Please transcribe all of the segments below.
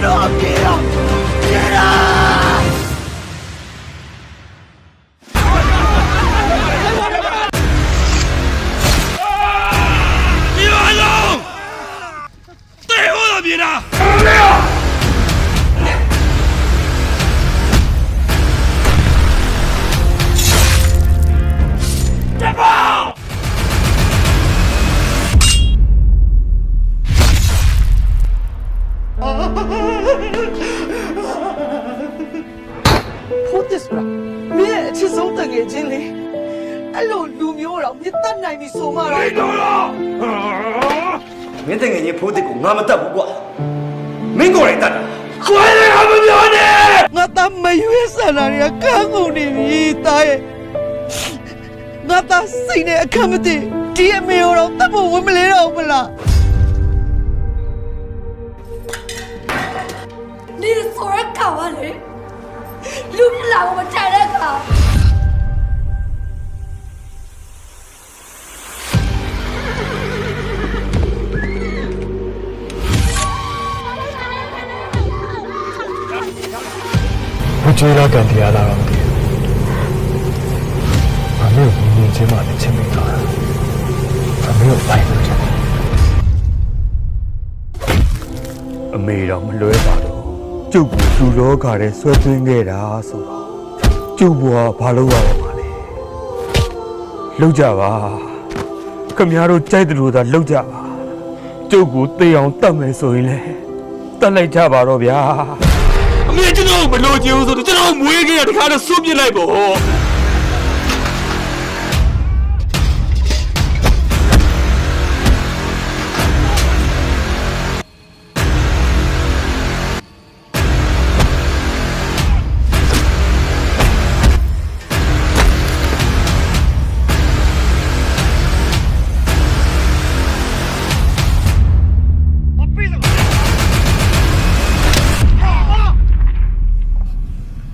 တော်ပြေတော့ပြေတာဒီလိုလုံးတေဟောပြေတာဖို့တက်ဆိုတာမင်းရဲ့အချစ်ဆုံးတငယ်ချင်းလေအဲ့လိုလူမျိုးတော့မြစ်တတ်နိုင်ပြီဆိုမှတော့မင်းတို့လားမင်းတငယ်ချင်းဖို့တက်ကိုငါမတတ်ဘူးကွာမင်းကိုယ်တိုင်တတ်တာခွဲတယ်ဟာမပြောနဲ့ငါတမရွေးဆန္ဒရကန်းကုန်နေပြီတာရဲ့ငါသားစိတ်နဲ့အခက်မသိဒီအမေတော့တတ်ဖို့ဝင်မလဲတော့မလား你所有搞完了，路不拉我们拆了搞。不追了干爹了，俺没有年轻嘛的钱没拿，俺没有白拿钱。အမေတော်မလွဲပါတော့ကျုပ်ကိုလူလောကထဲဆွဲသွင်းခဲ့တာဆိုတော့ကျုပ်ဘွားဘာလို့ရတော့မှာလဲလောက်ကြပါခမများတို့ကြိုက်တယ်လို့သာလောက်ကြပါကျုပ်ကိုသိအောင်တတ်မယ်ဆိုရင်လေတတ်လိုက်ကြပါတော့ဗျာအမေကျွန်တော်မလို့ချင်ဘူးဆိုတော့ကျွန်တော်မွေးခဲ့ရတခါတော့စွန့်ပစ်လိုက်ပေါ့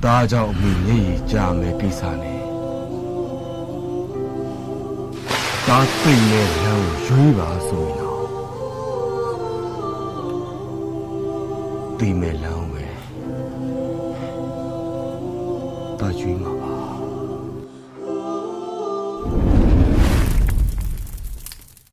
ဒါကြောင့်အမေမျက်ရည်ကျမယ်ကိစ္စနဲ့ဒါသိရဲ့လမ်းကိုရွေးပါဆိုရင်တော့သိမဲ့လမ်းပဲဒါရွေးမှာ